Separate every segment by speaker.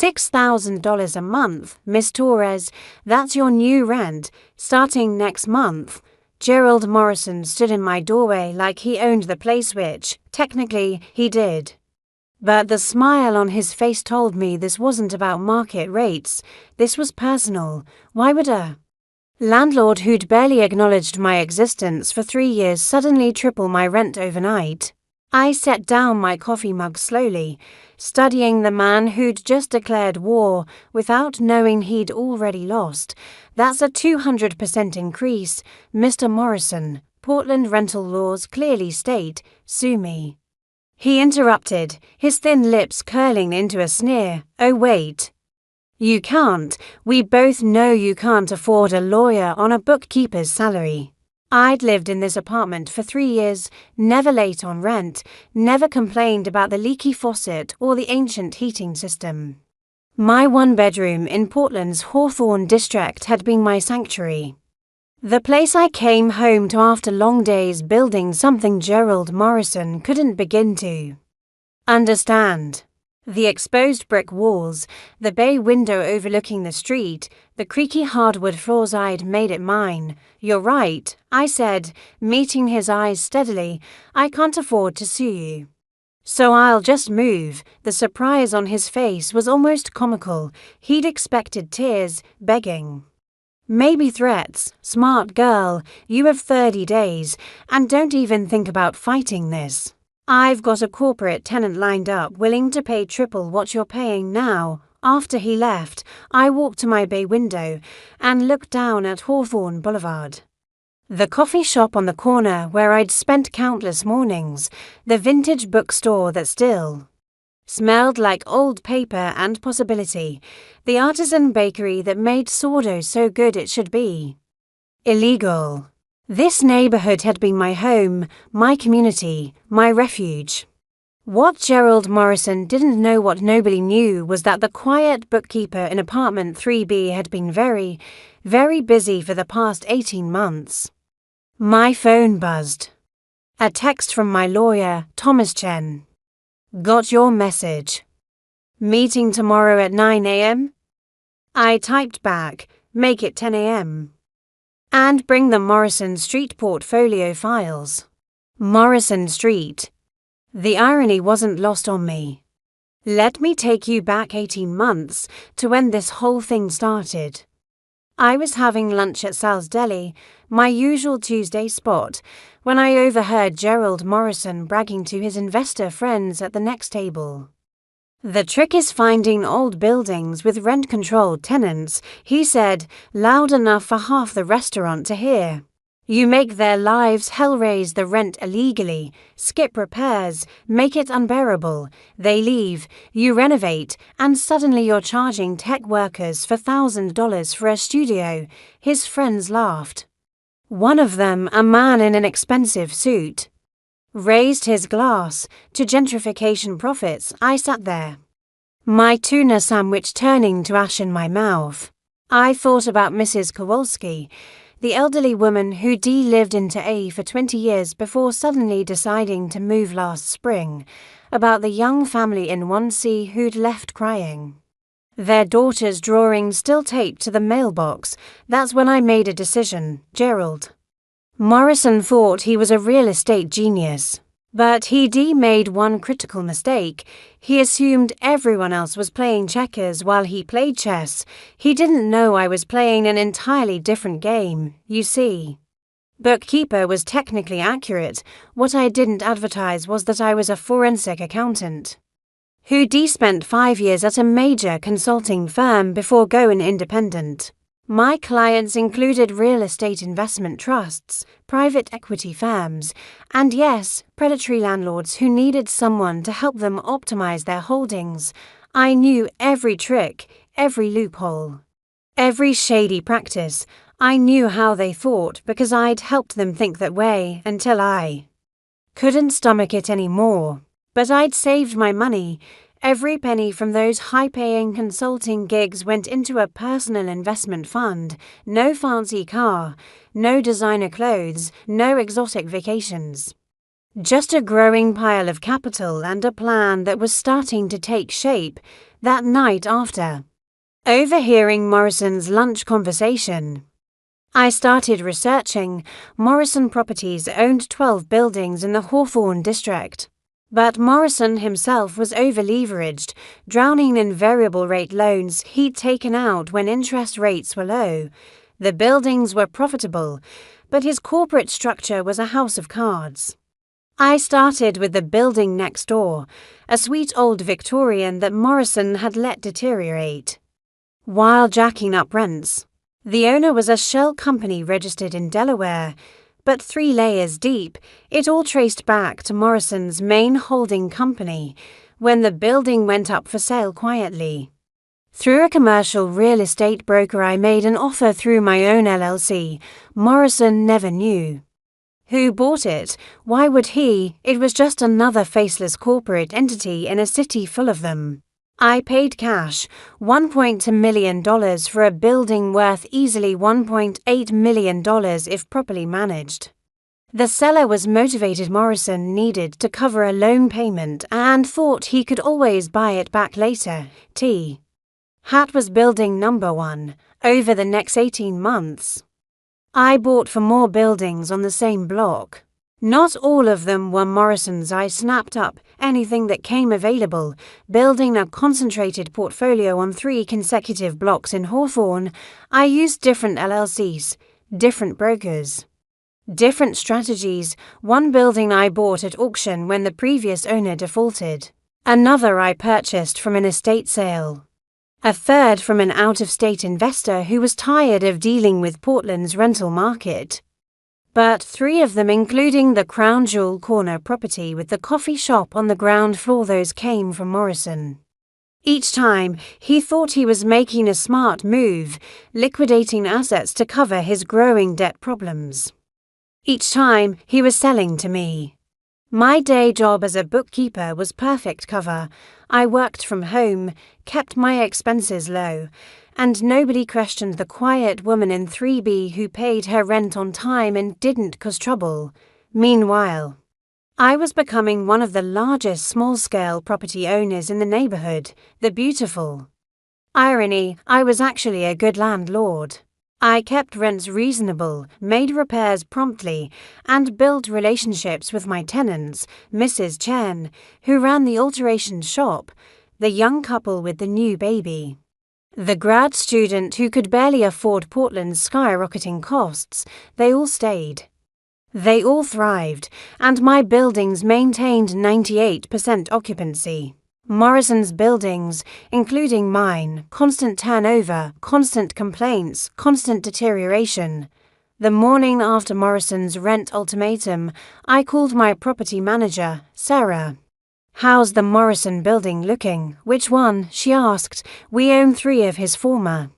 Speaker 1: $6,000 a month, Miss Torres. That's your new rent, starting next month. Gerald Morrison stood in my doorway like he owned the place, which, technically, he did. But the smile on his face told me this wasn't about market rates. This was personal. Why would a landlord who'd barely acknowledged my existence for 3 years suddenly triple my rent overnight? I set down my coffee mug slowly, studying the man who'd just declared war without knowing he'd already lost. That's a 200% increase, Mr. Morrison. Portland rental laws clearly state, sue me. He interrupted, his thin lips curling into a sneer. Oh wait. You can't. We both know you can't afford a lawyer on a bookkeeper's salary. I'd lived in this apartment for 3 years, never late on rent, never complained about the leaky faucet or the ancient heating system. My one-bedroom in Portland's Hawthorne district had been my sanctuary. The place I came home to after long days building something Gerald Morrison couldn't begin to understand. The exposed brick walls, the bay window overlooking the street, the creaky hardwood floors, I'd made it mine. You're right, I said, meeting his eyes steadily. I can't afford to sue you. So I'll just move. The surprise on his face was almost comical. He'd expected tears, begging. Maybe threats. Smart girl, you have 30 days, and don't even think about fighting this. I've got a corporate tenant lined up willing to pay triple what you're paying now. After he left, I walked to my bay window and looked down at Hawthorne Boulevard. The coffee shop on the corner where I'd spent countless mornings, the vintage bookstore that still smelled like old paper and possibility, the artisan bakery that made sourdough so good it should be illegal. This neighborhood had been my home, my community, my refuge. What Gerald Morrison didn't know, what nobody knew, was that the quiet bookkeeper in apartment 3B had been very, very busy for the past 18 months. My phone buzzed. A text from my lawyer, Thomas Chen. Got your message. Meeting tomorrow at 9 a.m.? I typed back, make it 10 a.m. And bring the Morrison Street portfolio files. Morrison Street. The irony wasn't lost on me. Let me take you back 18 months to when this whole thing started. I was having lunch at Sal's Deli, my usual Tuesday spot, when I overheard Gerald Morrison bragging to his investor friends at the next table. The trick is finding old buildings with rent-controlled tenants, he said, loud enough for half the restaurant to hear. You make their lives hell, raise the rent illegally, skip repairs, make it unbearable. They leave, you renovate, and suddenly you're charging tech workers for $1,000 for a studio. His friends laughed. One of them, a man in an expensive suit, raised his glass to gentrification profits. I sat there, my tuna sandwich turning to ash in my mouth. I thought about Mrs. Kowalski, the elderly woman who lived into A for 20 years before suddenly deciding to move last spring, about the young family in 1C who'd left crying, their daughter's drawing still taped to the mailbox. That's when I made a decision. Gerald Morrison thought he was a real estate genius, but he'd made one critical mistake. He assumed everyone else was playing checkers while he played chess. He didn't know I was playing an entirely different game, you see. Bookkeeper was technically accurate. What I didn't advertise was that I was a forensic accountant who'd spent 5 years at a major consulting firm before going independent. My clients included real estate investment trusts, private equity firms, and yes, predatory landlords who needed someone to help them optimize their holdings. I knew every trick, every loophole, every shady practice. I knew how they thought because I'd helped them think that way until I couldn't stomach it anymore. But I'd saved my money. Every penny from those high-paying consulting gigs went into a personal investment fund. No fancy car, no designer clothes, no exotic vacations. Just a growing pile of capital and a plan that was starting to take shape that night after. Overhearing Morrison's lunch conversation, I started researching. Morrison Properties owned 12 buildings in the Hawthorne district. But Morrison himself was over-leveraged, drowning in variable rate loans he'd taken out when interest rates were low. The buildings were profitable, but his corporate structure was a house of cards. I started with the building next door, a sweet old Victorian that Morrison had let deteriorate while jacking up rents. The owner was a shell company registered in Delaware, but 3 layers deep, it all traced back to Morrison's main holding company when the building went up for sale quietly. Through a commercial real estate broker, I made an offer through my own LLC. Morrison never knew who bought it. Why would he? It was just another faceless corporate entity in a city full of them. I paid cash, $1.2 million for a building worth easily $1.8 million if properly managed. The seller was motivated. Morrison needed to cover a loan payment and thought he could always buy it back later. Hat was building number 1. Over the next 18 months, I bought for more buildings on the same block. Not all of them were Morrison's. I snapped up anything that came available, building a concentrated portfolio on 3 consecutive blocks in Hawthorne. I used different LLCs, different brokers, different strategies. One building I bought at auction when the previous owner defaulted. Another I purchased from an estate sale. A third from an out-of-state investor who was tired of dealing with Portland's rental market. But 3 of them, including the crown jewel corner property with the coffee shop on the ground floor, those came from Morrison. Each time, he thought he was making a smart move, liquidating assets to cover his growing debt problems. Each time, he was selling to me. My day job as a bookkeeper was perfect cover. I worked from home, kept my expenses low, and nobody questioned the quiet woman in 3B who paid her rent on time and didn't cause trouble. Meanwhile, I was becoming one of the largest small-scale property owners in the neighborhood. The beautiful irony, I was actually a good landlord. I kept rents reasonable, made repairs promptly, and built relationships with my tenants, Mrs. Chen, who ran the alteration shop, the young couple with the new baby, the grad student who could barely afford Portland's skyrocketing costs. They all stayed. They all thrived, and my buildings maintained 98% occupancy. Morrison's buildings, including mine, constant turnover, constant complaints, constant deterioration. The morning after Morrison's rent ultimatum, I called my property manager, Sarah. "How's the Morrison building looking?" "Which one?" she asked. "We own 3 of his former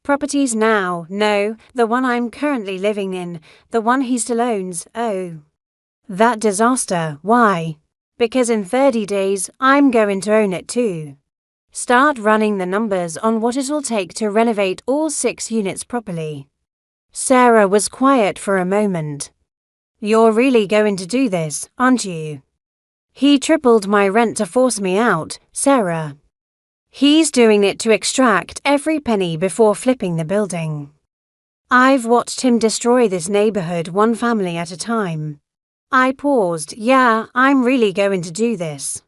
Speaker 1: properties now." "No, the one I'm currently living in, the one he still owns." "Oh, that disaster. Why?" "Because in 30 days, I'm going to own it too." Start running the numbers on what it'll take to renovate all 6 units properly. Sarah was quiet for a moment. "You're really going to do this, aren't you?" "He tripled my rent to force me out, Sarah. He's doing it to extract every penny before flipping the building. I've watched him destroy this neighborhood one family at a time." I paused. "Yeah, I'm really going to do this."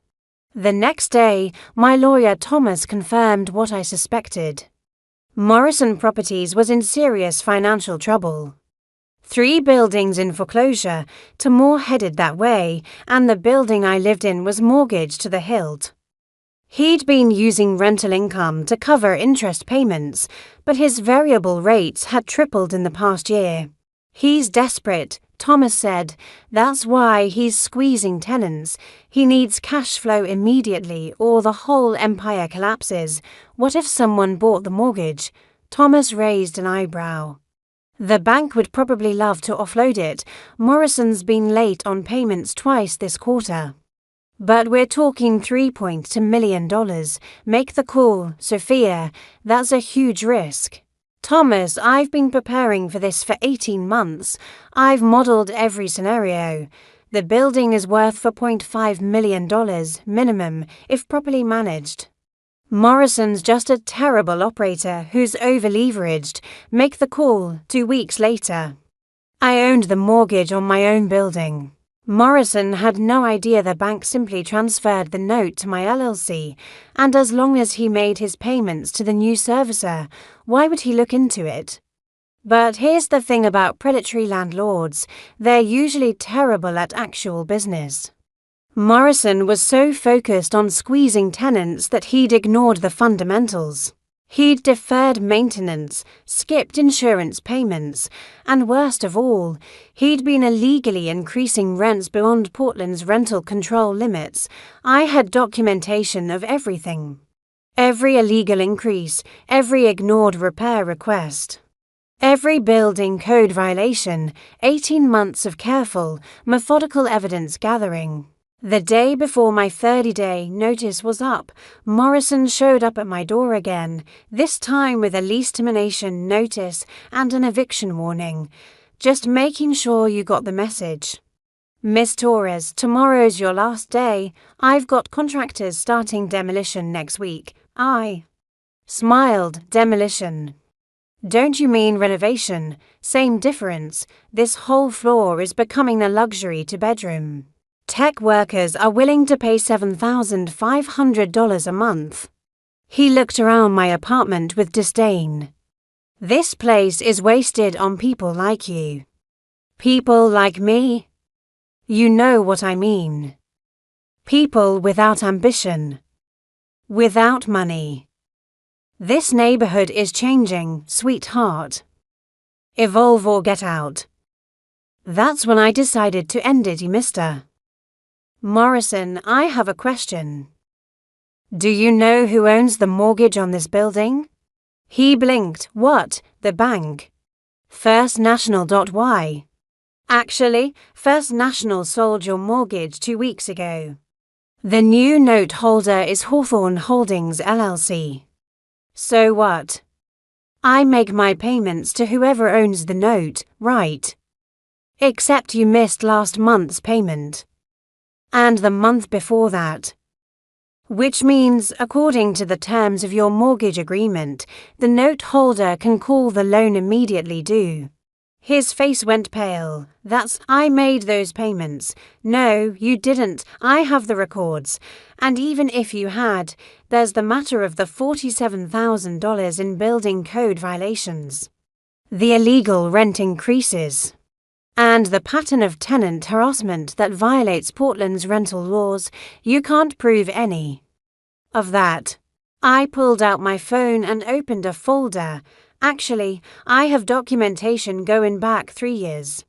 Speaker 1: The next day, my lawyer Thomas confirmed what I suspected. Morrison Properties was in serious financial trouble. 3 buildings in foreclosure, Tamor headed that way, and the building I lived in was mortgaged to the hilt. He'd been using rental income to cover interest payments, but his variable rates had tripled in the past year. "He's desperate," Thomas said. "That's why he's squeezing tenants. He needs cash flow immediately or the whole empire collapses. What if someone bought the mortgage?" Thomas raised an eyebrow. "The bank would probably love to offload it. Morrison's been late on payments twice this quarter. But we're talking $3.2 million. Make the call, Sophia. That's a huge risk." "Thomas, I've been preparing for this for 18 months. I've modeled every scenario. The building is worth $4.5 million minimum if properly managed. Morrison's just a terrible operator who's over-leveraged. Make the call 2 weeks later. I owned the mortgage on my own building. Morrison had no idea the bank simply transferred the note to my LLC, and as long as he made his payments to the new servicer, why would he look into it? But here's the thing about predatory landlords, they're usually terrible at actual business. Morrison was so focused on squeezing tenants that he'd ignored the fundamentals. He'd deferred maintenance, skipped insurance payments, and worst of all, he'd been illegally increasing rents beyond Portland's rental control limits. I had documentation of everything. Every illegal increase, every ignored repair request. Every building code violation, 18 months of careful, methodical evidence gathering. The day before my 30-day notice was up, Morrison showed up at my door again, this time with a lease termination notice and an eviction warning. Just making sure you got the message. Miss Torres, tomorrow's your last day. I've got contractors starting demolition next week. I smiled. Demolition. Don't you mean renovation? Same difference. This whole floor is becoming a luxury to bedroom. Tech workers are willing to pay $7,500 a month. He looked around my apartment with disdain. This place is wasted on people like you. People like me? You know what I mean. People without ambition. Without money. This neighborhood is changing, sweetheart. Evolve or get out. That's when I decided to end it, mister. Morrison, I have a question. Do you know who owns the mortgage on this building? He blinked. What? The bank. First National. Why? Actually, First National sold your mortgage 2 weeks ago. The new note holder is Hawthorne Holdings LLC. So what? I make my payments to whoever owns the note, right? Except you missed last month's payment. And the month before that. Which means, according to the terms of your mortgage agreement, the note holder can call the loan immediately due. His face went pale. I made those payments. No, you didn't. I have the records. And even if you had, there's the matter of the $47,000 in building code violations. The illegal rent increases. And the pattern of tenant harassment that violates Portland's rental laws. You can't prove any of that. I pulled out my phone and opened a folder. Actually, I have documentation going back 3 years,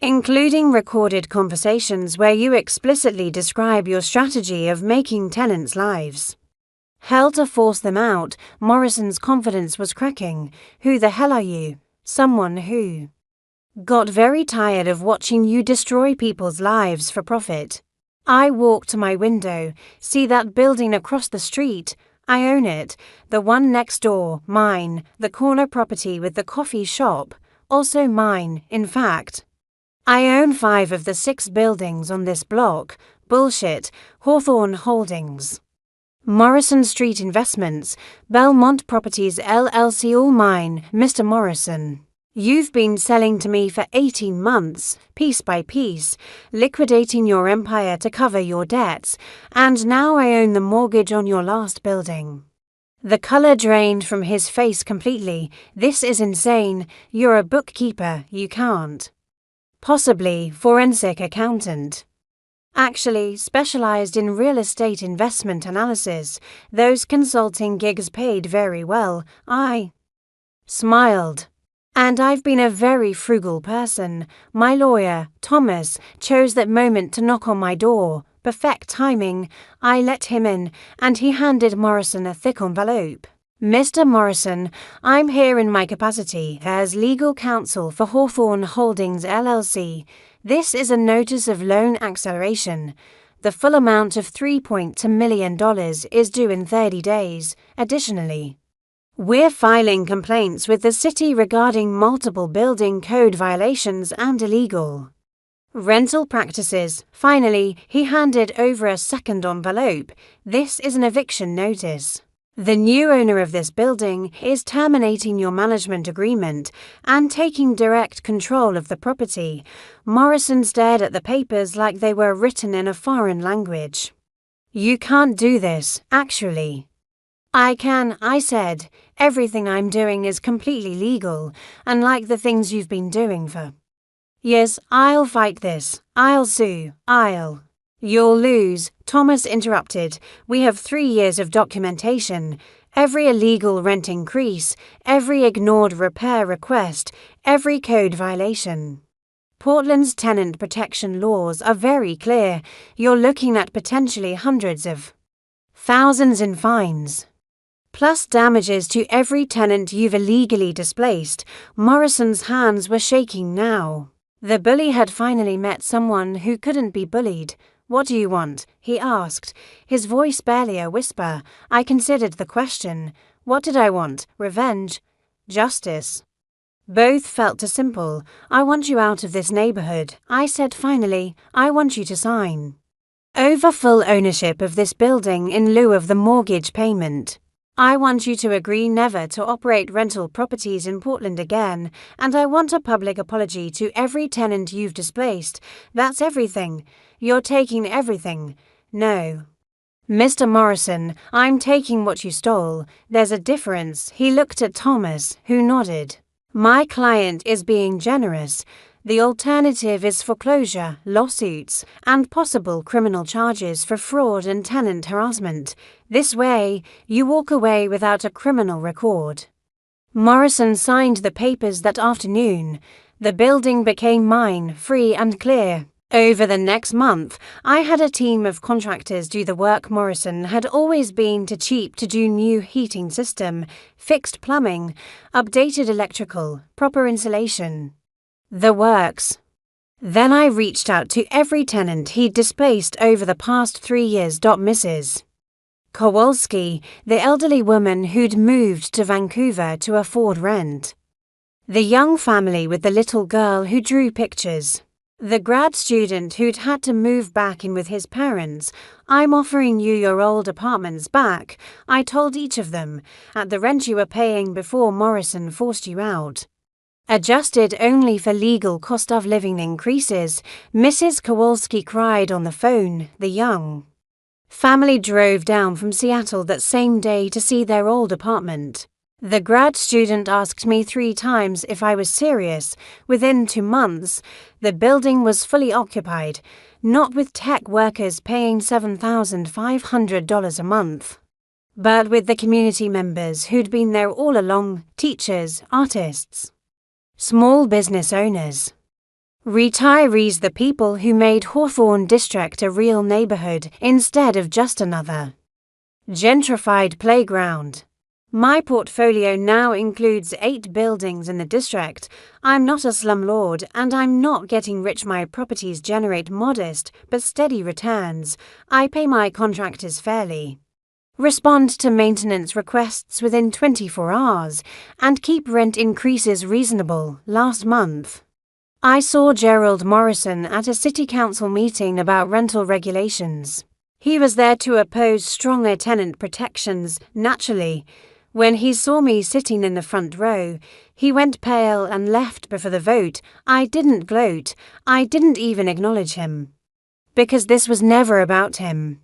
Speaker 1: including recorded conversations where you explicitly describe your strategy of making tenants' lives hell to force them out. Morrison's confidence was cracking. Who the hell are you? Someone who got very tired of watching you destroy people's lives for profit. I walk to my window, see that building across the street. I own it. The one next door, mine. The corner property with the coffee shop, also mine, in fact. I own 5 of the 6 buildings on this block. Bullshit. Hawthorne Holdings. Morrison Street Investments, Belmont Properties LLC, all mine, Mr. Morrison. You've been selling to me for 18 months, piece by piece, liquidating your empire to cover your debts, and now I own the mortgage on your last building. The color drained from his face completely. This is insane. You're a bookkeeper, you can't. Possibly forensic accountant. Actually, specialized in real estate investment analysis. Those consulting gigs paid very well. I smiled. And I've been a very frugal person. My lawyer, Thomas, chose that moment to knock on my door. Perfect timing. I let him in, and he handed Morrison a thick envelope. Mr. Morrison, I'm here in my capacity as legal counsel for Hawthorne Holdings LLC. This is a notice of loan acceleration. The full amount of $3.2 million is due in 30 days. Additionally, we're filing complaints with the city regarding multiple building code violations and illegal Rental practices. Finally, he handed over a second envelope. This is an eviction notice. The new owner of this building is terminating your management agreement and taking direct control of the property. Morrison stared at the papers like they were written in a foreign language. You can't do this, actually. I can, I said. Everything I'm doing is completely legal, unlike the things you've been doing for. Yes, I'll fight this. I'll sue. You'll lose, Thomas interrupted. We have 3 years of documentation. Every illegal rent increase, every ignored repair request, every code violation. Portland's tenant protection laws are very clear. You're looking at potentially hundreds of thousands in fines. Plus damages to every tenant you've illegally displaced. Morrison's hands were shaking now. The bully had finally met someone who couldn't be bullied. What do you want? He asked, his voice barely a whisper. I considered the question. What did I want? Revenge? Justice? Both felt too simple. I want you out of this neighborhood. I said finally, I want you to sign over full ownership of this building in lieu of the mortgage payment. I want you to agree never to operate rental properties in Portland again, and I want a public apology to every tenant you've displaced. That's everything. You're taking everything. No. Mr. Morrison, I'm taking what you stole. There's a difference. He looked at Thomas, who nodded. My client is being generous. The alternative is foreclosure, lawsuits, and possible criminal charges for fraud and tenant harassment. This way, you walk away without a criminal record. Morrison signed the papers that afternoon. The building became mine, free and clear. Over the next month, I had a team of contractors do the work. Morrison had always been too cheap to do new heating system, fixed plumbing, updated electrical, proper insulation. The works. Then I reached out to every tenant he'd displaced over the past 3 years. Mrs. Kowalski, the elderly woman who'd moved to Vancouver to afford rent. The young family with the little girl who drew pictures. The grad student who'd had to move back in with his parents. I'm offering you your old apartments back, I told each of them, at the rent you were paying before Morrison forced you out. Adjusted only for legal cost of living increases, Mrs. Kowalski cried on the phone. The young family drove down from Seattle that same day to see their old apartment. The grad student asked me 3 times if I was serious. Within 2 months, the building was fully occupied, not with tech workers paying $7,500 a month, but with the community members who'd been there all along, teachers, artists, small business owners, retirees, the people who made Hawthorne District a real neighborhood instead of just another gentrified playground. My portfolio now includes 8 buildings in the district. I'm not a slumlord and I'm not getting rich. My properties generate modest but steady returns. I pay my contractors fairly, respond to maintenance requests within 24 hours, and keep rent increases reasonable. Last month, I saw Gerald Morrison at a city council meeting about rental regulations. He was there to oppose stronger tenant protections. Naturally, when he saw me sitting in the front row, he went pale and left before the vote. I didn't gloat. I didn't even acknowledge him. Because this was never about him.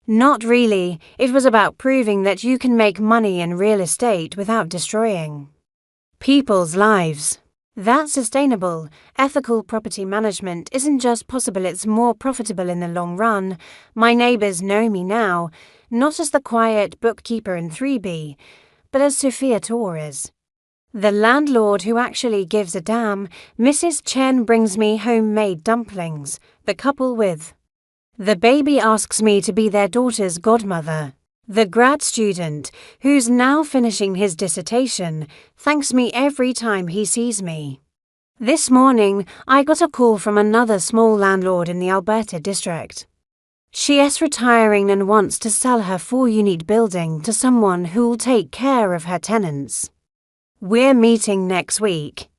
Speaker 1: Not really. It was about proving that you can make money in real estate without destroying people's lives. That sustainable, ethical property management isn't just possible, it's more profitable in the long run. My neighbors know me now, not as the quiet bookkeeper in 3B, but as Sophia Torres, the landlord who actually gives a damn. Mrs. Chen brings me homemade dumplings. The couple with the baby asks me to be their daughter's godmother. The grad student, who's now finishing his dissertation, thanks me every time he sees me. This morning, I got a call from another small landlord in the Alberta district. She's retiring and wants to sell her 4-unit building to someone who'll take care of her tenants. We're meeting next week.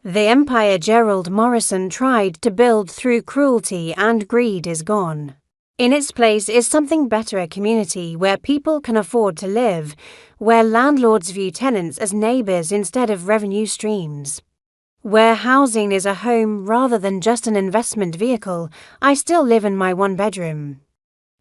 Speaker 1: The empire Gerald Morrison tried to build through cruelty and greed is gone. In its place is something better, a community where people can afford to live, where landlords view tenants as neighbours instead of revenue streams. Where housing is a home rather than just an investment vehicle. I still live in my one-bedroom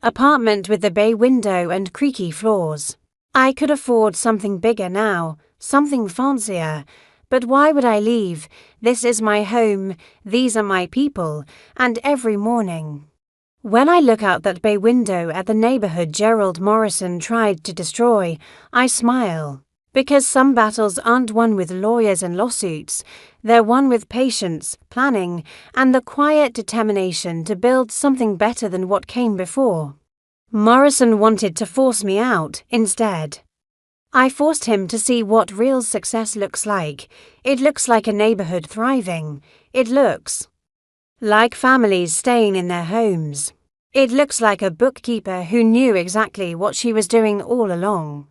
Speaker 1: apartment with the bay window and creaky floors. I could afford something bigger now, something fancier, but why would I leave? This is my home, these are my people, and every morning, when I look out that bay window at the neighborhood Gerald Morrison tried to destroy, I smile. Because some battles aren't won with lawyers and lawsuits, they're won with patience, planning, and the quiet determination to build something better than what came before. Morrison wanted to force me out instead. I forced him to see what real success looks like. It looks like a neighborhood thriving. It looks like families staying in their homes. It looks like a bookkeeper who knew exactly what she was doing all along.